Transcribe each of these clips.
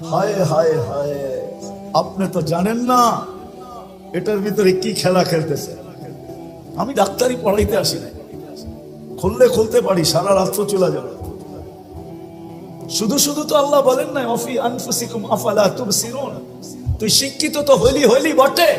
হায় হায় হায়, আপনি তো জানেন না এটার ভিতরে কি খেলা খেলতেছে। আমি ডাক্তারি পড়াইতে আসি না, খুলতে পারি, সারা রাত্র চলে যাবে। শুধু শুধু তো আল্লাহ বলেন না অফি আনফুসিকুম আফালা তুবসিরুন। তুই শিক্ষিত তো হইলি বটে,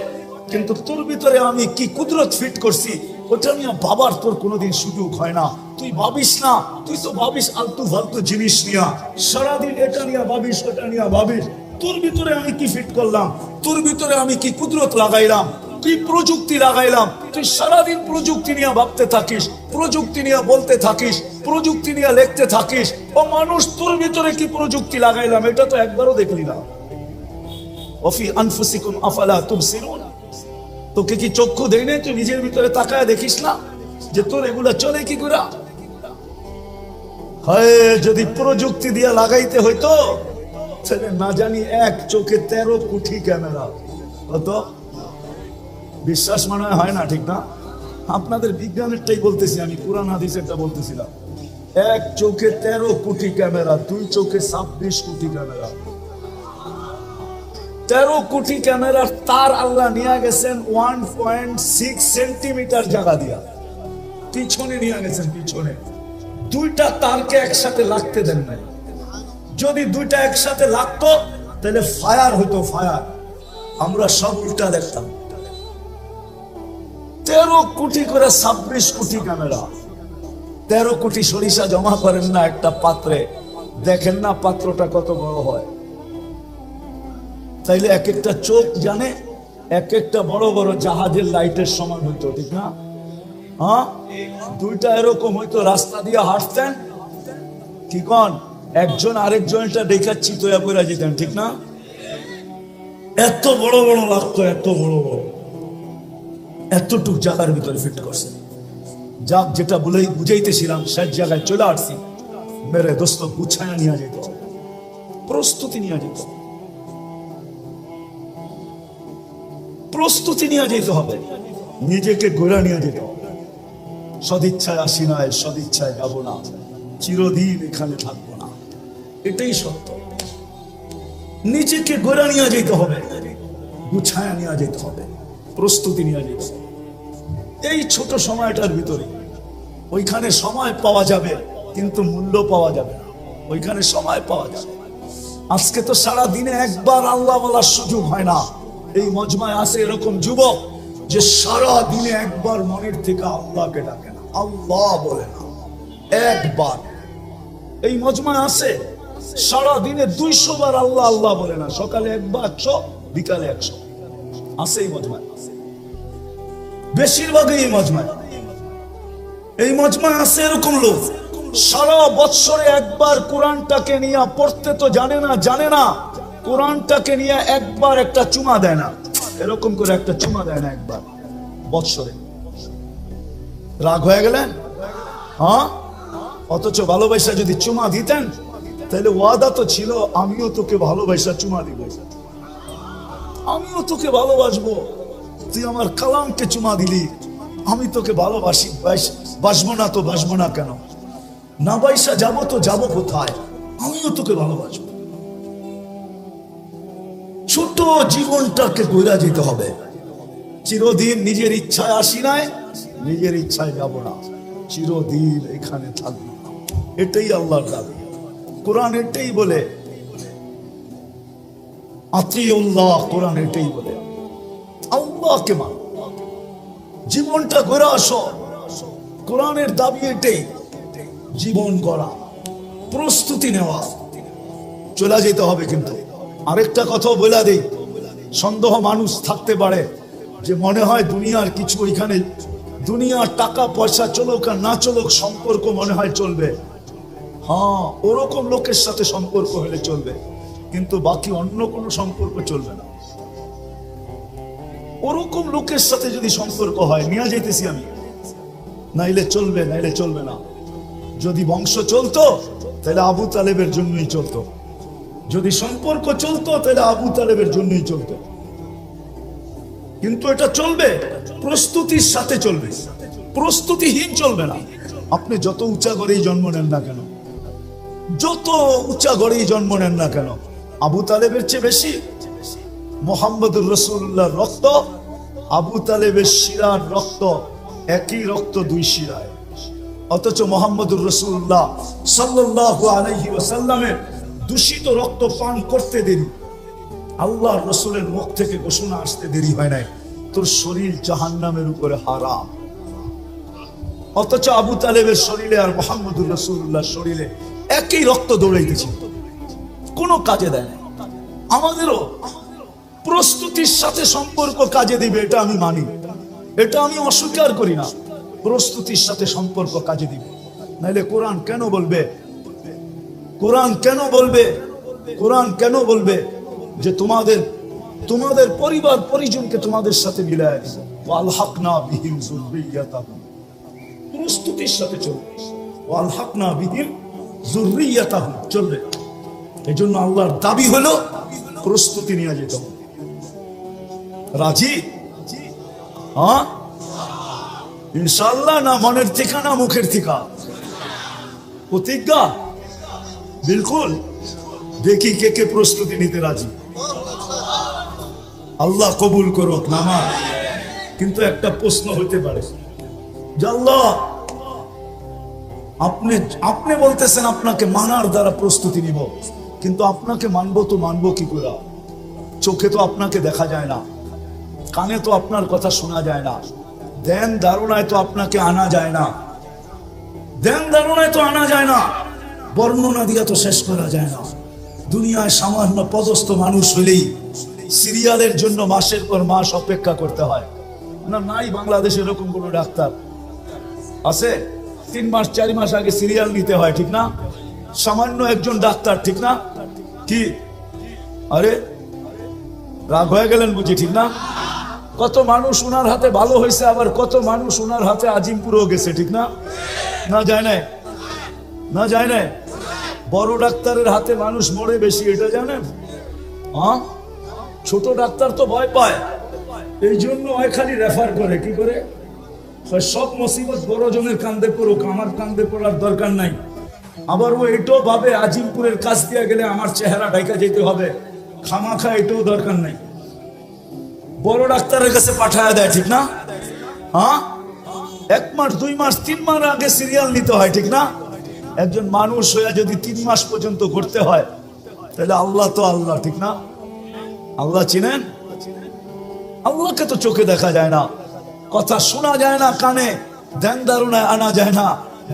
কিন্তু তোর ভিতরে আমি কি কুদরত ফিট করছি ওটা নিয়ে বাবার তোর কোনোদিন সুযোগ হয় না। তুই ভাবিস না, তুই তো ভাবিস আলতু ফালতু জিনিস নিয়া, সারাদিন এটা নিয়ে ভাবিস ওটা নিয়ে ভাবিস। তোর ভিতরে আমি কি ফিট করলাম, তোর ভিতরে আমি কি কুদরত লাগাইলাম, কি প্রযুক্তি লাগাইলাম। তুই সারাদিন প্রযুক্তি নিয়ে ভাবতে থাকিস, প্রযুক্তি নিয়ে বলতে থাকিস, প্রযুক্তি নিয়ে লিখতে থাকিস। ও মানুষ, তোর ভিতরে কি প্রযুক্তি লাগাইলাম এটা তো একবারও দেখলি না। ওয়াফি আনফুসিকুম আফালা তুবসিরুন। তোকে কি চক্ষু দেই না? তুই নিজের ভিতরে তাকায় দেখিস না যে তোর এগুলা চলে কি করে? হয় যদি প্রযুক্তি দিয়ে লাগাইতে হইতো তাহলে না জানি এক চোখে 13 কোটি ক্যামেরা হতো। বিশ্বাস মনে হয় না, ঠিক না? আপনাদের বিজ্ঞানেরটাই বলতেছি আমি, কোরআন হাদিসেরটা বলতেছিলাম। এক চোখে 13 কোটি ক্যামেরা, দুই চোখে 26 কোটি ক্যামেরা। 13 কোটি ক্যামেরার তার আল্লাহ নিয়ে গেছেন 1.6 সেন্টিমিটার জায়গা দিয়া, পিছনে নিয়ে গেছেন। পিছনে দুইটা তারকে একসাথে লাগতে দেন নাই। যদি দুইটা একসাথে লাগতো তাহলে ফায়ার হইতো, ফায়ার। আমরা সব উল্টা দেখতাম। 13 কোটি করে 26 কোটি ক্যামেরা। 13 কোটি সরিষা জমা করেন না একটা পাত্রে, দেখেন না পাত্রটা কত বড় হয়। তাইলে এক একটা চোখ জানে এক একটা বড় বড় জাহাজের লাইটের সমান হইতো, ঠিক না? হ্যাঁ, দুইটা এরকম হইতো, রাস্তা দিয়ে হাঁটতেন, কি কন, একজন আরেকজনটা দেখাচ্ছি তো পড়ে যেতেন, ঠিক না? এত বড় বড় লাগতো, এত বড় বড়, এতটুক জায়গার ভিতরে ফিট করছে। যাক, যেটা বুঝাইতেছিলাম শেষ জায়গায় চলে আসছি। মেরে দোস্ত, গুছায়া নিয়ে যেত, প্রস্তুতি নিয়ে যেত, প্রস্তুতি নিয়ে যেতে হবে, নিজেকে গোড়া নিয়ে যেতে হবে। সদিচ্ছায় আসি নাই, সদিচ্ছায় যাব না, চিরদিন এখানে থাকবো না, এটাই সত্য। নিজেকে গোড়া নিয়ে যেতে হবে, গুছায়া নিয়ে যেতে হবে, প্রস্তুতি নিয়ে যেতে হবে। এই ছোট সময়টার ভিতরে ওইখানে সময় পাওয়া যাবে, কিন্তু মূল্য পাওয়া যাবে না। ওইখানে সময় পাওয়া যাবে। আজকে তো সারা দিনে একবার আল্লাহ বলার সুযোগ হয় না। এই মজমায় আছে এরকম যুবক যে সারা দিনে একবার মনের থেকে আল্লাহকে ডাকে না, আল্লাহ বলে না একবার। এই মজমায় আছে সারা দিনে 200 বার আল্লাহ আল্লাহ বলে না, সকালে একবার 100, বিকালে 100। আছে এই মজমায়, বেশিরভাগই এই মজমায় আছে এরকম লোক সারা বৎসরে একবার কোরআনটাকে নিয়ে পড়তে তো জানে না, কোরআনটাকে নিয়ে একবার একটা চুমা দেয় না, এরকম করে একটা চুমা দেয় না একবার বৎসরে। রাগ হয়ে গেলেন? হ্যাঁ, অথচ ভালোবাসা যদি চুমা দিতেন তাহলে ওয়াদা তো ছিল, আমিও তোকে ভালোবাসা চুমা দিব, আমিও তোকে ভালোবাসবো। তুই আমার কালামকে চুমা দিলি, আমি তোকে ভালোবাসি, বাসবো না তো বাসবো না কেন? না বাইসা যাবো তো যাবো কোথায়? আমিও তোকে ভালোবাসবো। ছোট জীবনটাকে গড়া যেতে হবে। চিরদিন নিজের ইচ্ছায় আসি নাই, নিজের ইচ্ছায় যাব না, চিরদিন এখানে থাকবো। এটাই আল্লাহর দাবি। কোরআন এটাই বলে, আতিউল্লাহ, কোরআন এটাই বলে আল্লাহকে মান, জীবনটা গড়া আসো। কোরআনের দাবি এটাই, জীবন গড়া, প্রস্তুতি নেওয়া, চলে যেতে হবে। কিন্তু আরেকটা কথা বলে দেই, সন্দেহ মানুষ থাকতে পারে যে মনে হয় দুনিয়ার কিছু, ওইখানে দুনিয়ার টাকা পয়সা চলুক আর না চলুক সম্পর্ক মনে হয় চলবে। হ্যাঁ, ওরকম লোকের সাথে সম্পর্ক হলে চলবে, কিন্তু বাকি অন্য কোনো সম্পর্ক চলবে না। ওরকম লোকের সাথে যদি সম্পর্ক হয়, নিয়ে যাইতেছি আমি, নাইলে চলবে, নাইলে চলবে না। যদি বংশ চলতো তাহলে আবু তালেবের জন্যই চলতো, যদি সম্পর্ক চলতো তাহলে আবু তালেবের জন্যই চলতো। কিন্তু এটা চলবে, প্রস্তুতির সাথে চলবে, প্রস্তুতিহীন চলবে না। আপনি যত উঁচা গড়েই জন্ম নেন না কেন, যত উঁচা গড়েই জন্ম নেন না কেন, আবু তালেবের চেয়ে বেশি? মুহাম্মদুর রাসূলুল্লাহর রক্ত আবু তালেবের শিরার রক্ত একই রক্ত দুই শিরায়, অথচ মুহাম্মদুর রাসূলুল্লাহ সাল্লাল্লাহু আলাইহি ওয়াসাল্লামের দূষিত রক্ত পান করতে দেরি, আল্লাহর রাসূলের মুখ থেকে ঘোষণা আসতে দেরি হয় নাই, তোর শরীর জাহান্নামের উপরে হারাম। অথচ আবু তালেবের শরীরে আর মুহাম্মদুর রাসূলুল্লাহর শরীরে একই রক্ত দৌড়াইতেছে, কোনো কাজে দেয় না। আমাদেরও প্রস্তুতির সাথে সম্পর্ক কাজে দিবে, এটা আমি মানি, এটা আমি অস্বীকার করি না। প্রস্তুতির সাথে সম্পর্ক কাজে দিবে, নাইলে কোরআন কেন বলবে, কোরআন কেন বলবে, কোরআন কেন বলবে যে তোমাদের পরিবার পরিজনকে তোমাদের সাথে মিলায় দিবে, ওয়ালহাকনা বিহিম যুররিয়াতাহুম। প্রস্তুতির সাথে চলবে, ওয়ালহাকনা বিহিম যুররিয়াতাহুম চলবে। এই জন্য আল্লাহর দাবি হলো প্রস্তুতি নিয়ে যেতে হবে। রাজি? হ্যাঁ ইনশাআল্লাহ, না মনের থেকে না মুখের থেকে? প্রতিজ্ঞা? বিলকুল। দেখি কে কে প্রস্তুতি নিতে রাজি। আল্লাহ কবুল করুক নামাজ। কিন্তু একটা প্রশ্ন হতে পারে যে আল্লাহ আপনি বলতেছেন আপনাকে মানার দ্বারা প্রস্তুতি নিব, কিন্তু আপনাকে মানবো তো মানবো কি করে? চোখে তো আপনাকে দেখা যায় না, কানে তো আপনার কথা শোনা যায় না, ধ্যান ধারণায় তো আপনাকে আনা যায় না, ধ্যান ধারণায় তো আনা যায় না, বর্ণনা দিয়া তো শেষ করা যায় না। দুনিয়ায় সামান্য পদস্থ মানুষ হলেই সিরিয়ালের জন্য মাসের পর মাস অপেক্ষা করতে হয় না? নাই বাংলাদেশে এরকম কোনো ডাক্তার আছে? 3 মাস 4 মাস আগে সিরিয়াল নিতে হয়, ঠিক না? সামান্য একজন ডাক্তার, ঠিক না? কি আরে রাগ হয়ে গেলেন বুঝি, ঠিক না? কত মানুষ ওনার হাতে ভালো হয়েছে, আবার কত মানুষ ওনার হাতে আজিমপুরেও গেছে, ঠিক না? না যায় নাই, না যায় নাই। বড় ডাক্তারের হাতে মানুষ মরে বেশি, এটা জানেন? হ্যাঁ, ছোট ডাক্তার তো ভয় পায়, এই জন্য হয় খালি রেফার করে। কি করে? সব মুসিবত বড় জনের কান্দে পড়ুক, আমার কান্দে পড়ার দরকার নাই। আবার ও এটাও ভাবে আজিমপুরের কাজ দিয়ে গেলে আমার চেহারা ঢাকা যেতে হবে, খামাখা এটাও দরকার নাই, বড় ডাক্তারের কাছে পাঠায় দেয়, ঠিক না? হ্যাঁ, 1 মাস 2 মাস 3 মাস আগে সিরিয়াল নিতে হয়, ঠিক না? একজন মানুষ হয়ে যদি 3 মাস পর্যন্ত করতে হয়, তাহলে আল্লাহ তো আল্লাহ, ঠিক না? আল্লাহ চিনেন? আল্লাহকে তো চোখে দেখা যায় না, কথা শোনা যায় না, কানে ধ্যান ধারণায় আনা যায় না,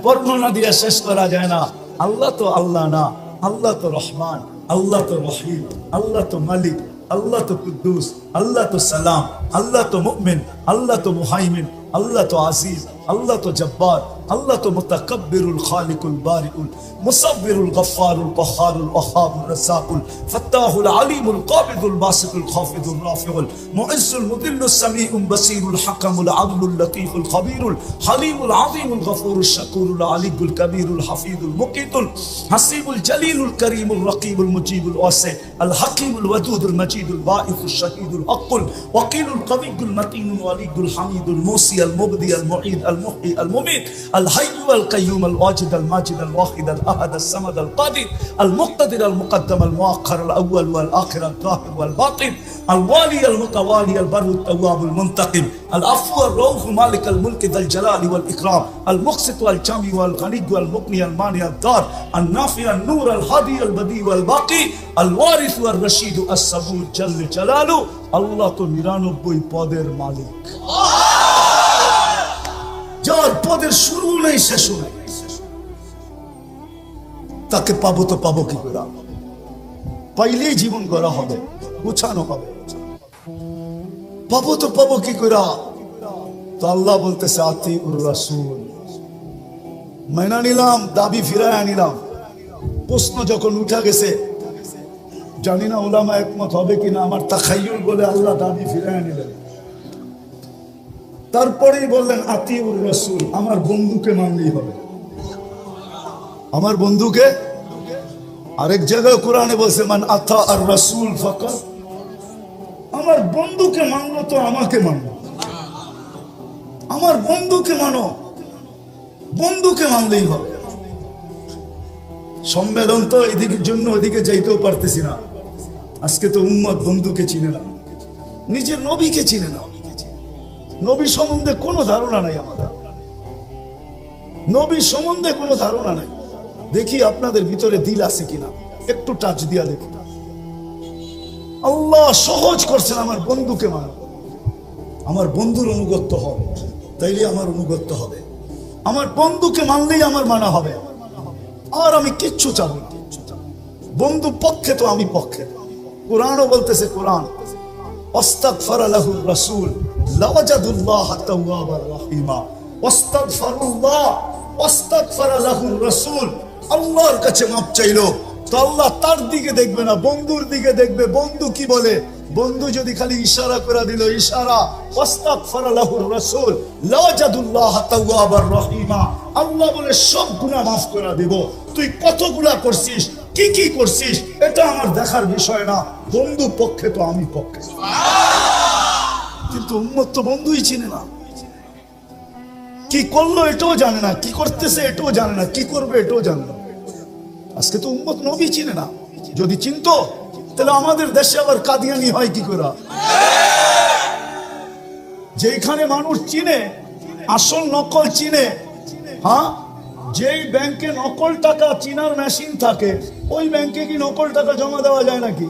বর্ণনা দিয়ে শেষ করা যায় না। আল্লাহ তো আল্লাহ না, আল্লাহ তো রহমান, আল্লাহ তো রহিম, আল্লাহ তো মালিক, আল্লাহ তো কুদ্দুস, আল্লাহ তো সালাম, আল্লাহ তো মুমিন, আল্লাহ তো মুহাইমিন, আল্লাহ তো আজিজ, আল্লাহ তো জব্বার, আল্লাহ তো মুতাকাব্বিরুল খালিকুল বারিউল মুসাব্বিরুল গফফারুল কহ্হারুল ওয়াহ্হাবুর রাজ্জাকুল ফাত্তাহুল আলিমুল কাবিদুল বাসিতুল খাফিদুর রাফিউল মুইজ্জুল মুদিল্লুস সামিউল বাসিরুল হাকামুল আদলুল লতীফুল খবীরুল হালিমুল আযীমুল গফুরুশ শাকুরুল আলিকুল কবীরুল হাফিজুল মুকিতুল হাসিবুল জলিলুল করিমুল রকিবুল মুজিবুল ওয়াসি আল হাকিমুল ওয়াদুদুল মজিদুল বাঈসুশ শাহীদুল হকুল ওয়াকিলুল কবিয়ুল মতিনুল ওয়ালিদুল হামিদুল মুসি আল মুবদি আল মুঈদ আল মুহয়ি আল মুমিত الحي القيوم الواجد الماجد الواحد الأحد الصمد القادر المقتدر المقدم المؤخر الأول والآخر الظاهر والباطن الوالي المتوالي البر التواب المنتقم العفو الرؤوف مالك الملك ذا الجلال والإكرام المقسط والجامع والغني والمغني المانع الضار النافع النور الهادي البديع والباقي الوارث والرشيد الصبور جل جلاله الله تو 99 পদের মালিক, যার পদের শুরু নেই শেষ নেই, তাকে পাবো তো পাবো কি করে? পাইলেই জীবন গড়া হবে, গোছানো হবে, পাবো তো পাবো কি করে? তো আল্লাহ বলতেছে আতিউর রাসূল, মাইনা নিলাম, দাবি ফিরায় নিলাম। প্রশ্ন যখন উঠা গেছে, জানি না উলামা একমত হবে কিনা, আমার তাখায়্যুল বলে আল্লাহ দাবি ফিরায় নিলেন। তারপরেই বললেন আতিউর রাসূল, আমার বন্ধুকে মানলেই হবে, আমার বন্ধুকে। আরেক জায়গায় কোরআনে বলছে মান আতা আর রাসূল ফাকাত, আমার বন্ধুকে মানলো তো আমাকে মানো, আমার বন্ধুকে মানো, বন্ধুকে মানলেই হবে। সম্মেলন তো এদিকের জন্য ওদিকে যাইতেও পারতেছি না, আজকে তো উম্মত বন্ধুকে চিনে না, নিজের নবীকে চিনে না। নবী সম্বন্ধে কোনো ধারণা নাই আমাদের, নবী সম্বন্ধে কোনো ধারণা নাই। দেখি আপনাদের ভিতরে দিল আছে কিনা, একটু টাচ দিয়া দেখি। আল্লাহ সহজ করছেন, আমার বন্ধুকে মানো, আমার বন্ধুর অনুগত্য হবে, তাইলে আমার অনুগত্য হবে। আমার বন্ধুকে মানলেই আমার মানা হবে। আর আমি কিচ্ছু চাবো না। বন্ধু পক্ষে তো আমি পক্ষে। কোরআনও বলতেছে, কোরআন আস্তাগফারা লাহুর রাসূল লাওয়াজাদুল্লাহ তাওয়াবার রহিমা। আস্তাগফারুল্লাহ আস্তাগফারা লাহুর রাসূল, আল্লাহর কাছে মাপ চাইলো তো আল্লাহ তার দিকে দেখবে না, বন্ধুর দিকে দেখবে। বন্ধু কি বলে? বন্ধু যদি খালি ইশারা করে দিল, ইশারা, আস্তাগফারা লাহুর রাসূল লাওয়াজাদুল্লাহ তাওয়াবার রহিমা, আল্লাহ বলে সব গুনাহ মাফ করে দেব। তুই কতগুলা করছিস, কি কি করছিস, এটা আমার দেখার বিষয় না। বন্ধু পক্ষে তো আমি পক্ষে। কিন্তু উম্মত তো বন্ধুই চিনে না। কি করলো এটাও জানে না, কি করতেছে এটাও জানে না, কি করবে এটাও জানে না। আজকে তো উম্মত নবী চিনে না। যদি চিনতো তাহলে আমাদের দেশে আবার কাদিয়ানি হয় কি করে? যেখানে মানুষ চিনে, আসল নকল চিনে। হ্যাঁ, যেই ব্যাংকে নকল টাকা চিনার মেশিন থাকে, ওই ব্যাংকে কি নকল টাকা জমা দেওয়া যায় নাকি?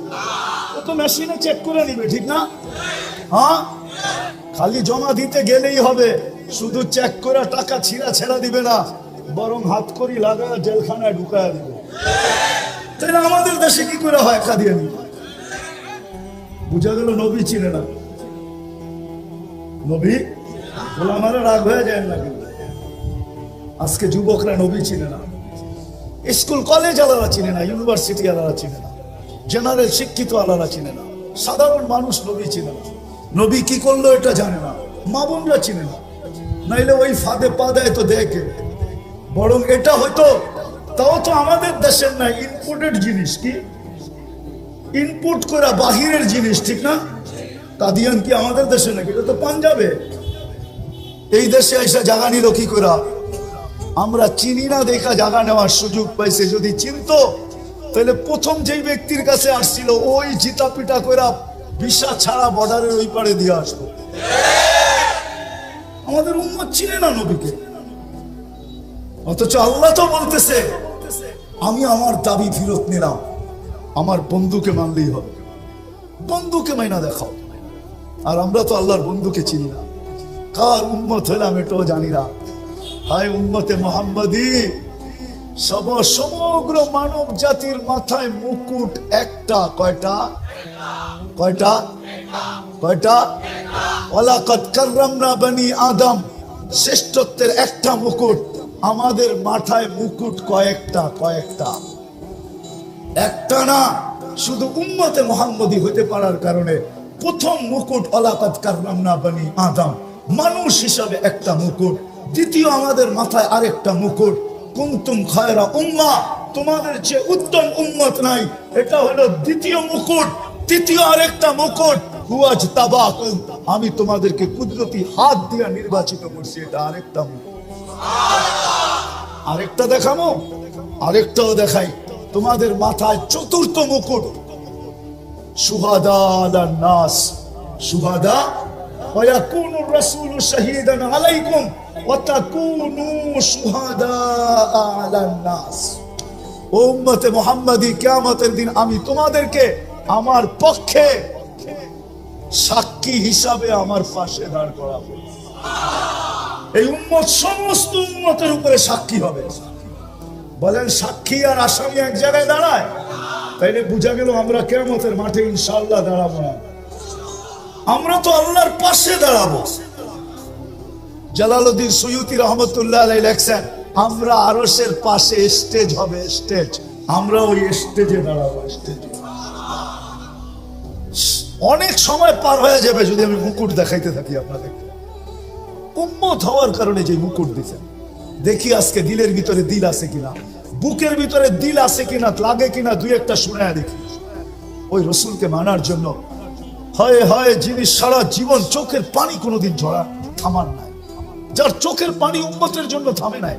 ও তো মেশিনে চেক করে নিবে, ঠিক না? হ্যাঁ, খালি জমা দিতে গেলেই হবে, শুধু চেক করে টাকা ছেড়া দিবে না, বরং হাত করি লাগা জেলখানায় ঢুকায় দিবে। তাই না? আমাদের দেশে কি করে হয় কাদিয়ানি? বুঝা গেল নবী চিনে না। নবী বলে আমারা রাগ হয়ে যায় না, কিন্তু আজকে যুবকরা নবী চিনে না, স্কুল কলেজ আলাদা চিনে না, ইউনিভার্সিটি আলাদা চিনে না, জেনারেল শিক্ষিত আলাদা চিনে না, সাধারণ মানুষ নবী চিনে না। নবী কি করলো এটা জানে না, মা বোনরা চিনে না। নাইলে ওই ফাঁদে পা দেয় তো দেখে, বরং এটা হয়তো তাও তো আমাদের দেশের না, ইনপুটেড জিনিস। কি ইনপুট করা বাহিরের জিনিস, ঠিক না? কাদিয়ান কি আমাদের দেশে নাকি? এটা তো পাঞ্জাবে। এই দেশে এসে জায়গা নিল কি করে? আমরা চিনি না দেখা জায়গা নেওয়ার সুযোগ পাইছে। যদি চিনতো তাহলে প্রথম যেই ব্যক্তির কাছে আসছিল ওই জিতা পিটা করে ভিসা ছাড়া বর্ডারের ওই পারে দিয়ে আসবো। আমাদের উম্মত চিনে না নবীকে, অথচ আল্লাহ তো বলতেছে আমি আমার দাবি ফেরত নিলাম, আমার বন্ধুকে মানলেই হবে। বন্ধুকে মাইনা দেখাও। আর আমরা তো আল্লাহর বন্ধুকে চিনি না, কার উম্মত হলাম এটাও জানি না। হায় উম্মতে মুহাম্মাদি, সমগ্র মানব জাতির মাথায় মুকুট একটা। কয়টা? কয়টা? কয়টা? ওয়ালাকাদ কাররামনা বনি আদম, শ্রেষ্ঠত্বের একটা মুকুট। আমাদের মাথায় মুকুট কয়েকটা? কয়েকটা, একটা না। শুধু উম্মতে মুহাম্মাদি হতে পারার কারণে প্রথম মুকুট ওয়ালাকাদ কাররামনা বনি আদম, মানুষ হিসাবে একটা মুকুট। দ্বিতীয় আমাদের মাথায় আরেকটা মুকুট, কুনতুম খায়রা উম্মাহ, তোমাদের চেয়ে উত্তম উম্মত নাই, এটা হলো দ্বিতীয় মুকুট। তৃতীয় আরেকটা মুকুট, হুয়াজতাবাকুম, আমি তোমাদেরকে কুদরতি হাত দিয়ে নির্বাচিত করছি, এটা আরেকটা মুকুট। আরেকটা দেখাবো, আরেকটাও দেখাই। তোমাদের মাথায় চতুর্থ মুকুট, শুহাদা আলান নাস, শুহাদা ওয়া ইয়াকুনুর রাসূলু শাহীদান আলাইকুম ওয়া তাকুনু শুহাদা আলান নাস। ও উম্মতে মুহাম্মাদি, কিয়ামতের দিন আমি তোমাদেরকে আমার পক্ষে সাক্ষী হিসাবে আমার পাশে দাঁড় করাবো। এই উম্মত সমস্ত উম্মতের উপরে সাক্ষী হবে। বলেন সাক্ষী আর আসামি এক জায়গায় দাঁড়ায়? তাইলে বুঝা গেল আমরা কিয়ামতের মাঠে ইনশাআল্লাহ দাঁড়াবো না, আমরা তো আল্লাহর পাশে দাঁড়াবো। জালালউদ্দিন সুয়ুতি রহমতুল্লাহ আলাইহি লেখছেন, আমরা আরশের পাশে স্টেজ হবে, স্টেজ, আমরা ওই স্টেজে দাঁড়াবো। স্টেজে অনেক সময় পার হয়ে যাবে যদি আমি মুকুট দেখাইতে থাকি আপনাদের। উম্মত হওয়ার কারণে যে মুকুট দিচ্ছেন, দেখি আজকে দিলের ভিতরে দিল আছে কিনা, বুকের ভিতরে দিল আছে কিনা, লাগে কিনা, দুই একটা শুনে দেখি। ওই রসুলকে মানার জন্য হয় হয় যিনি সারা জীবন চোখের পানি কোনোদিন ঝরা থামান নাই, যার চোখের পানি উম্মতের জন্য থামে নাই।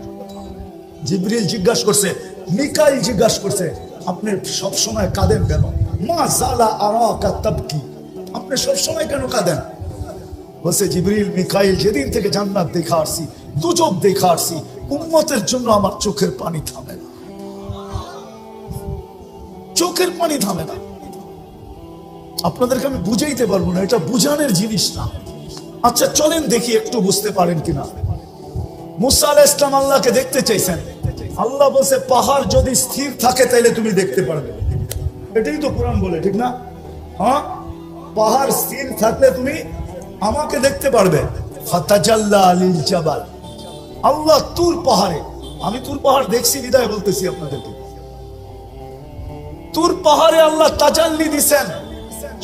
জিবরিল জিজ্ঞাসা করছে, মিকাইল জিজ্ঞাসা করছে, আপনি সবসময় কাঁদেন কেন? মা জালা আরাকা তাবকি, আপনি সব সময় কেন কাঁদেন? বলছে জিবরিল মিকাইল, যেদিন থেকে জান্নাত দেখা আসছি, দুজক দেখা আসছি, উম্মতের জন্য আমার চোখের পানি থামে না, চোখের পানি থামে না। আপনাদেরকে আমি বুঝাইতে পারবো না, এটা বুঝানোর জিনিস না। আচ্ছা চলেন দেখি একটু বুঝতে পারেন কিনা। মুসা আলাইহিস সালাম আল্লাহকে দেখতে চাইছেন, আল্লাহ বলছে পাহাড় যদি স্থির থাকে তাহলে তুমি দেখতে পারবে। এটাই তো কোরআন বলে, ঠিক না? হ্যাঁ, পাহাড় স্থির থাকলে তুমি আমাকে দেখতে পারবে। ফাতাজাল্লা লিল জাবাল, আল্লাহ তুর পাহাড়ে, আমি তুর পাহাড় দেখছি বিদায় বলতেছি আপনাদেরকে, তুর পাহাড়ে আল্লাহ তাজাল্লি দিছেন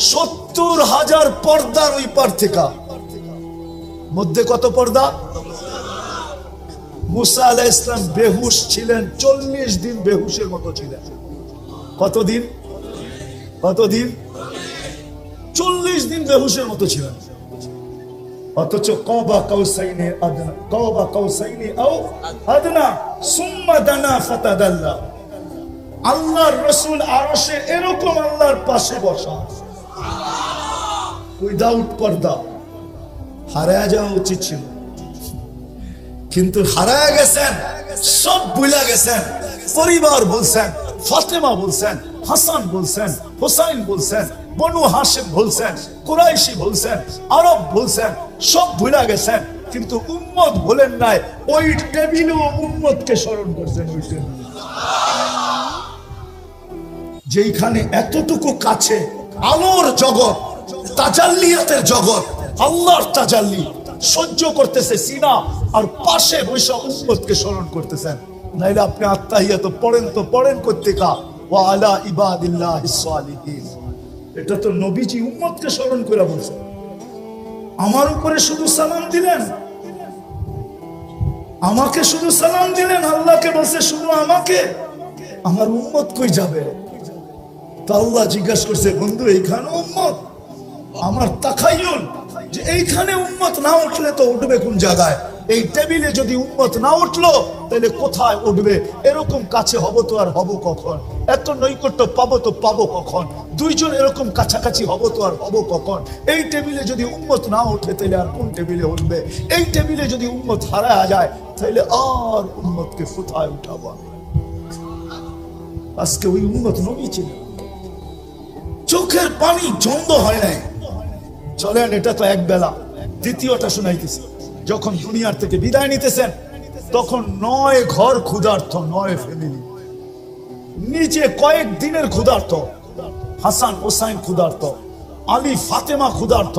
৭০,০০০ পর্দার ওই পার থেকে। মধ্যে কত পর্দা? মুসা আলাইহিস সালাম বেহুশ ছিলেন, ৪০ দিন বেহুশের মতো ছিলেন। কতদিন? কতদিন? ৪০ দিন বেহুশের মতো ছিলেন। অথচ কাবা কাউসাইনি আদনা, কাবা কাউসাইনি আও আদনা সুম্মা দানা ফাতাদাল্লা, আল্লাহর রাসূল আরশে এরকম আল্লাহর পাশে বসা, উইদাউট পর্দা। হারায় যাওয়া উচিত ছিল, কিন্তু হারায় গেছেন, সব ভুলে গেছেন। পরিবার বলছেন, ফাতেমা বলছেন, হাসান বলছেন, হুসাইন বলছেন, বনু হাশিম বলছেন, কুরাইশি বলছেন, আরব বলছেন, সব ভুলে গেছেন। কিন্তু উম্মত ভুলেন নাই, ওই টেবিলেও উম্মতকে স্মরণ করছেন। ওই টেবিল যেখানে এতটুকু কাছে আলোর জগৎ, তাজাল্লিয়াতের জগৎ, আল্লাহর তাজাল্লি সহ্য করতেছে সিনা, আর পাশে বৈশা উম্মতকে স্মরণ করতেছেন। নাইলে আপনি আত্তাহিয়াত পড়েন তো পড়েন কোত্থেকা, ওয়া আলা ইবাদিল্লাহিস সালিহিন। এটা তো নবীজি উম্মতকে স্মরণ করে বলছেন। আমার উপরে শুধু সালাম দিলেন, আমাকে শুধু সালাম দিলেন, আল্লাহকে বলছে শুধু আমাকে, আমার উম্মত কই যাবে? তো আল্লাহ জিজ্ঞাসা করছে, বন্ধু এইখানে উম্মত? আমার তাখায়ুল যে এইখানে উম্মত না উঠলে তো উঠবে কোন জায়গায়? এই টেবিলে যদি উম্মত না উঠলো তাহলে কোথায় উঠবে? এরকম কাছে হব তো আর হব কখন? এত নৈকট্য পাবো তো পাবো কখন? দুইজন এরকম কাছাকাছি হব তো আর হব কখন? এই টেবিলে যদি উম্মত না ওঠে তাহলে আর কোন টেবিলে উঠবে? এই টেবিলে যদি উম্মত হারায় যায় তাহলে আর উম্মতকে কোথায় উঠাবো? আজকে ওই উম্মত নবী ছিল, চোখের পানি জন্দ হয় নাই। চলেন, এটা তো এক বেলা। দ্বিতীয়টা শুনাইতেছি, যখন দুনিয়ার থেকে বিদায় নিতেছেন তখন ৯ ঘর ক্ষুধার্ত, ৯ ফ্যামিলি, নিচে কয়েক দিনের ক্ষুধার্ত, হাসান হোসাইন ক্ষুধার্ত, আলী ফাতেমা ক্ষুধার্ত,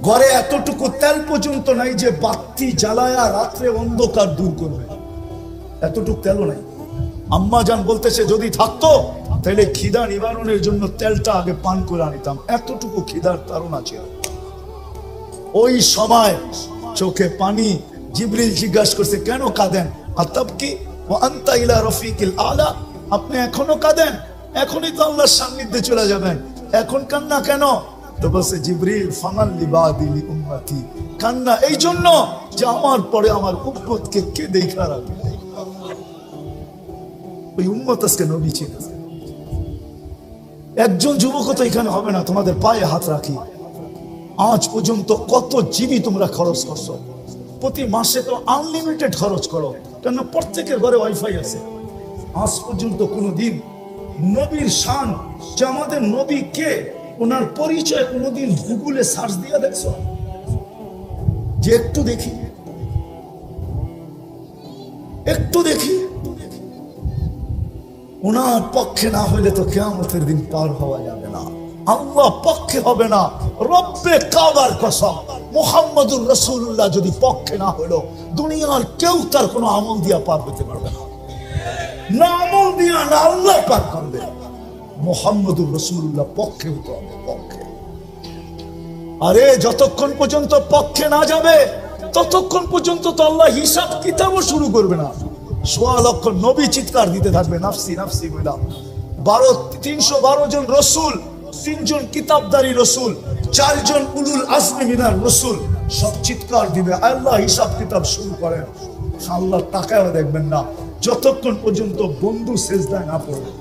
ঘরে এতটুকু তেল পর্যন্ত নাই যে বাতি জ্বালায়া রাত্রে অন্ধকার দূর করবে, এতটুকু তেলও নাই। আম্মা জান বলতেছে যদি থাকতো তাহলে খিদা নিবারণের জন্য তেলটা আগে পান করে আনিতাম, এতটুকু খিদার তাড়না ছিল। ওই সময় চোখে পানি। জিবরিল জিজ্ঞাসা করছে, কেন কাঁদেন? আতাবকি ওয়া আনতা ইলা রফিকিল আলা, আপনি এখনো কাঁদেন? এখনই তো আল্লাহর সান্নিধ্যে চলে যাবেন, এখন কান্না কেন? তো বলছে জিবরিল, ফামান লিবাদি লি উম্মতি, কান্না এই জন্য যে আমার পরে আমার উম্মতকে কে দেখা রাখবে। ওই উম্মত আজকে নবী ছিল। একজন যুবক তো এখানে হবে না, তোমাদের পায়ে হাত রাখি। আজ পর্যন্ত কত জিবি তোমরা খরচ করছো? প্রতি মাসে তো আনলিমিটেড খরচ করো, কেন প্রত্যেকের ঘরে ওয়াইফাই আছে। আজ পর্যন্ত কোনোদিন নবীর শান, যে আমাদের নবী কে, ওনার পরিচয় কোনোদিন গুগলে সার্চ দিয়ে দেখছো? যে একটু দেখি, একটু দেখি। ওনার পক্ষে না হইলে তো কিয়ামতের দিন পার হওয়া যাবে না। আল্লাহ পক্ষে হবে না, রব্বে কাবার কসম, মুহাম্মদুর রাসূলুল্লাহ যদি পক্ষে না হলো, দুনিয়ার কেউ তার কোনো আমল দিয়া পার হতে পারবে না। না আমল দিয়া, না আল্লাহ পার করবে। মুহাম্মদুর রাসূলুল্লাহ পক্ষে হতে হবে, পক্ষে। আরে যতক্ষণ পর্যন্ত পক্ষে না যাবে ততক্ষণ পর্যন্ত তো আল্লাহ হিসাব কিতাবও শুরু করবে না। ১৬ লক্ষ নবী চিৎকার দিতে থাকবে নাফসি নাফসি বইলা। ৩১২ জন রসুল, ৩ জন কিতাবদারি রসুল, ৪ জন উলুল আজমি মিনার রসুল, সব চিৎকার দিবে, আল্লাহ হিসাব কিতাব শুরু করেন। আল্লাহ তাকায়ও দেখবেন না যতক্ষণ পর্যন্ত বন্ধু সেজদায় না পড়বে।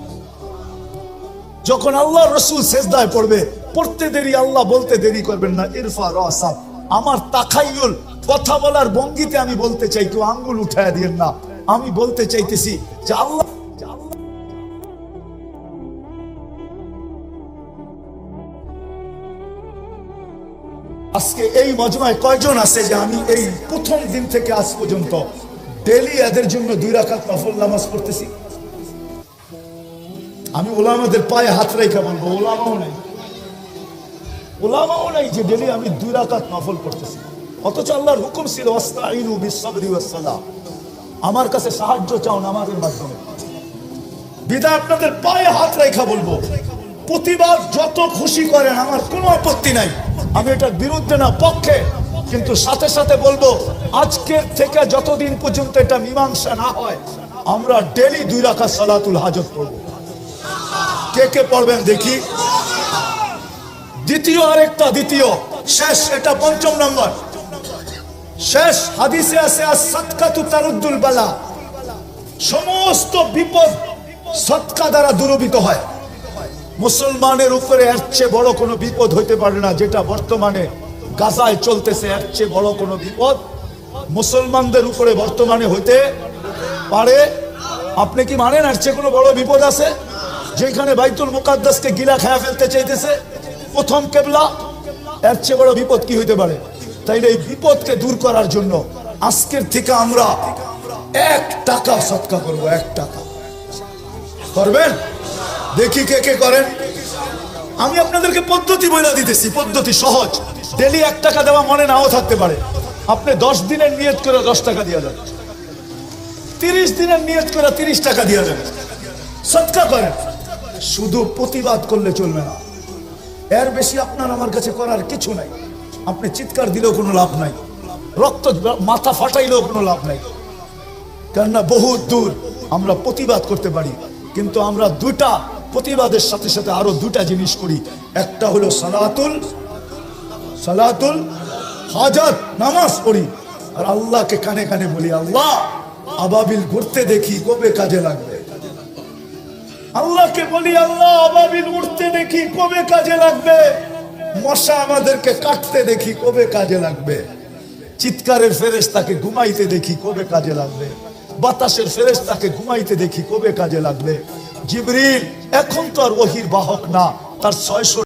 যখন আল্লাহ রসুল সেজদায় পড়বে, পড়তে দেরি আল্লাহ বলতে দেরি করবেন না, ইরফা রাসাক। আমার তাখাইয়ুল, কথা বলার ভঙ্গিতে আমি বলতে চাই, কেউ আঙ্গুল উঠায় দিয়েন না। আমি বলতে চাইতেছি যে আল্লাহ আজকে এই মজমায় কয়জন আছে যে আমি এই প্রথম দিন থেকে আজ পর্যন্ত ডেইলি এদের জন্য 2 রাকাত নফল নামাজ পড়তেছি? আমি ওলামাদের পায়ে হাত রেখে বলবো, ওলামাও নাই যে ডেইলি আমি 2 রাকাত নফল পড়তেছি। অথচ আল্লাহর হুকুম ছিল ওয়াস্তাঈনু বিস-সাবরি ওয়াস-সালাহ, আমার কাছে সাহায্য চাও নামাজের মাধ্যমে। বিদা আপনাদের পায়ে হাত রেখে বলবো, প্রতিবাদ যত খুশি করেন, আমার কোনো আপত্তি নাই, আমি এটার বিরুদ্ধে না, পক্ষে। কিন্তু সাথে সাথে বলবো, আজকের থেকে যতদিন পর্যন্ত এটা মীমাংসা না হয়, আমরা ডেইলি 2 রাকাত সালাতুল হাজত পড়ব। কে কে পড়বেন দেখি? দ্বিতীয় শেষ, এটা 5ম নম্বর শেষ। হাদিসে আছে as-সাদকাতু তারুদ্দুল বালা, সমস্ত বিপদ সদকা দ্বারা দূরীভূত হয়। মুসলমানের উপরে এর চেয়ে বড় কোনো বিপদ হইতে পারে না, যেটা বর্তমানে গাজায় চলতেছে। এর চেয়ে বড় কোনো বিপদ মুসলমানদের উপরে বর্তমানে হইতে পারে? আপনি কি মানেন এর চেয়ে কোনো বড় বিপদ আছে? যেখানে বাইতুল মুকাদ্দাসকে গিলা খায়া ফেলতে চাইতেছে প্রথম কেবলা, এর চেয়ে বড় বিপদ কি হইতে পারে? তাইলে এই বিপদকে দূর করার জন্য আজকের থেকে আমরা 1 টাকা সদকা করব। 1 টাকা করবেন? দেখি কে কে করেন। আমি আপনাদেরকে পদ্ধতি বলে দিতেছি, পদ্ধতি সহজ। ডেইলি 1 টাকা দেওয়া মনে নাও থাকতে পারে। আপনি 10 দিনের নিয়ত করে 10 টাকা দিয়ে যান, 30 দিনের নিয়ত করে 30 টাকা দিয়ে যান, সদকা করেন। শুধু প্রতিবাদ করলে চলবে না, এর বেশি আপনার আমার কাছে করার কিছু নাই। আপনি চিৎকার দিলেও কোনো লাভ নাই, রক্ত মাথা ফাটাইলেও কোনো লাভ নাই, কেননা বহুত দূর। আমরা প্রতিবাদ করতে পারি, কিন্তু আমরা 2টা প্রতিবাদের সাথে সাথে আরো 2টা জিনিস করি। একটা হলো সালাতুল হাজাত, নামাজ পড়ি, আর আল্লাহকে কানে কানে বলি, আল্লাহ আবাবিল ঘুরতে দেখি কবে কাজে লাগবে। আল্লাহকে বলি, আল্লাহ আবাবিল উঠতে দেখি কবে কাজে লাগবে। মশা আমাদেরকে কাটতে দেখি কবে কাজে লাগবে। চিৎকারের ফেরেশতাকে ঘুমাইতে দেখি কবে কাজে লাগবে। বাতাসের ফেরেশতাকে ঘুমাইতে দেখি কবে কাজে লাগবে। জিবরিল এখন তো আর ওহীর বাহক না, তার 600